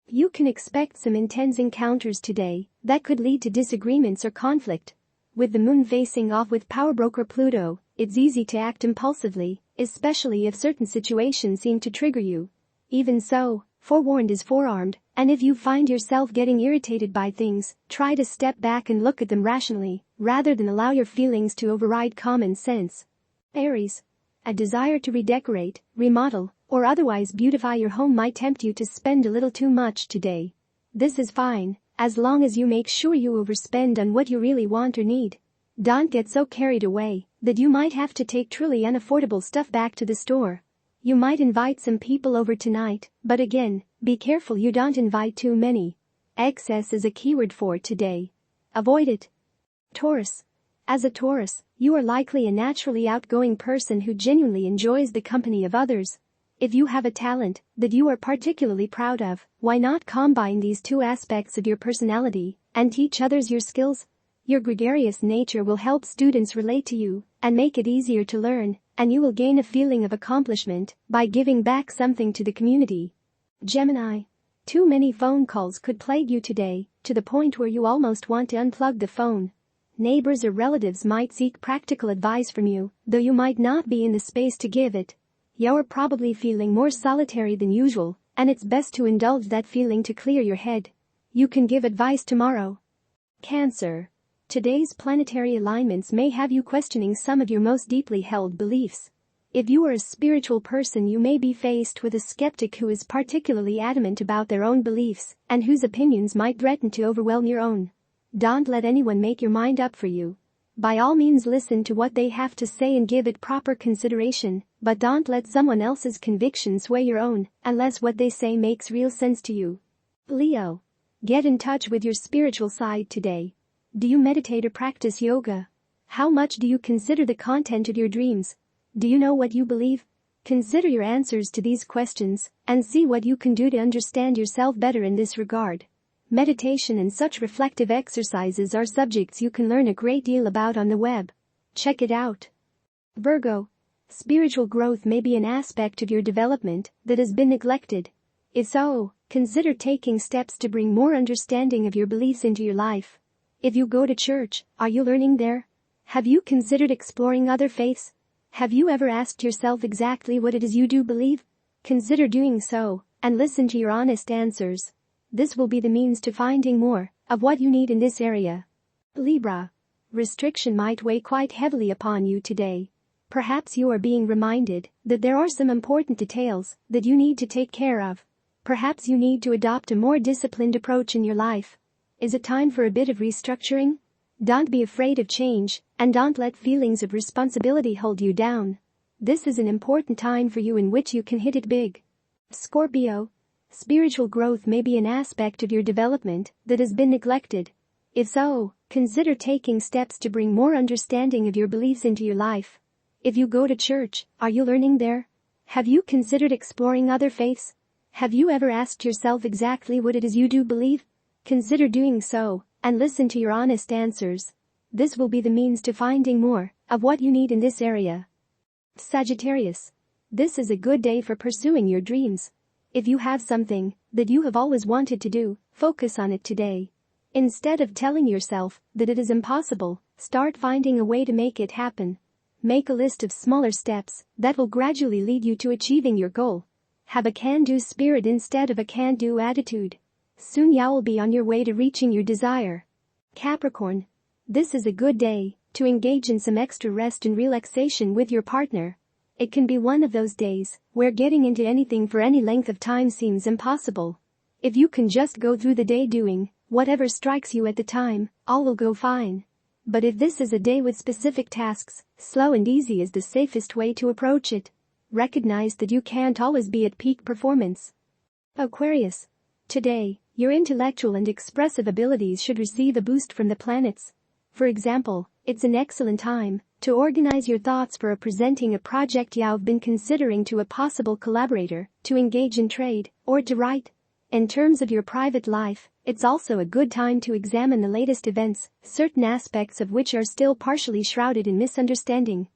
You can expect some intense encounters today that could lead to disagreements or conflict. With the moon facing off with powerbroker Pluto, it's easy to act impulsively, especially if certain situations seem to trigger you. Even so, forewarned is forearmed, and if you find yourself getting irritated by things, try to step back and look at them rationally, rather than allow your feelings to override common sense. Aries. A desire to redecorate, remodel, or otherwise beautify your home might tempt you to spend a little too much today. This is fine, as long as you make sure you overspend on what you really want or need. Don't get so carried away that you might have to take truly unaffordable stuff back to the store. You might invite some people over tonight, but again, be careful you don't invite too many. Excess is a keyword for today. Avoid it. Taurus. As a Taurus, you are likely a naturally outgoing person who genuinely enjoys the company of others. If you have a talent that you are particularly proud of, why not combine these two aspects of your personality and teach others your skills? Your gregarious nature will help students relate to you and make it easier to learn, and you will gain a feeling of accomplishment by giving back something to the community. Gemini. Too many phone calls could plague you today, to the point where you almost want to unplug the phone. Neighbors or relatives might seek practical advice from you, though you might not be in the space to give it. You're probably feeling more solitary than usual, and it's best to indulge that feeling to clear your head. You can give advice tomorrow. Cancer. Today's planetary alignments may have you questioning some of your most deeply held beliefs. If you are a spiritual person, you may be faced with a skeptic who is particularly adamant about their own beliefs and whose opinions might threaten to overwhelm your own. Don't let anyone make your mind up for you. By all means, listen to what they have to say and give it proper consideration, but don't let someone else's conviction sway your own, unless what they say makes real sense to you. Leo. Get in touch with your spiritual side today. Do you meditate or practice yoga? How much do you consider the content of your dreams? Do you know what you believe? Consider your answers to these questions and see what you can do to understand yourself better in this regard. Meditation and such reflective exercises are subjects you can learn a great deal about on the web. Check it out. Virgo. Spiritual growth may be an aspect of your development that has been neglected. If so, consider taking steps to bring more understanding of your beliefs into your life. If you go to church, are you learning there? Have you considered exploring other faiths? Have you ever asked yourself exactly what it is you do believe? Consider doing so, and listen to your honest answers. This will be the means to finding more of what you need in this area. Libra. Restriction might weigh quite heavily upon you today. Perhaps you are being reminded that there are some important details that you need to take care of. Perhaps you need to adopt a more disciplined approach in your life. Is it time for a bit of restructuring? Don't be afraid of change, and don't let feelings of responsibility hold you down. This is an important time for you in which you can hit it big. Scorpio. Spiritual growth may be an aspect of your development that has been neglected. If so, consider taking steps to bring more understanding of your beliefs into your life. If you go to church, are you learning there? Have you considered exploring other faiths? Have you ever asked yourself exactly what it is you do believe? Consider doing so, and listen to your honest answers. This will be the means to finding more of what you need in this area. Sagittarius. This is a good day for pursuing your dreams. If you have something that you have always wanted to do, focus on it today. Instead of telling yourself that it is impossible, start finding a way to make it happen. Make a list of smaller steps that will gradually lead you to achieving your goal. Have a can-do spirit instead of a can-do attitude. Soon you will be on your way to reaching your desire. Capricorn. This is a good day to engage in some extra rest and relaxation with your partner. It can be one of those days where getting into anything for any length of time seems impossible. If you can just go through the day doing whatever strikes you at the time, all will go fine. But if this is a day with specific tasks, slow and easy is the safest way to approach it. Recognize that you can't always be at peak performance. Aquarius. Today, your intellectual and expressive abilities should receive a boost from the planets. For example, it's an excellent time to organize your thoughts for presenting a project you've been considering to a possible collaborator, to engage in trade, or to write. In terms of your private life, it's also a good time to examine the latest events, certain aspects of which are still partially shrouded in misunderstanding.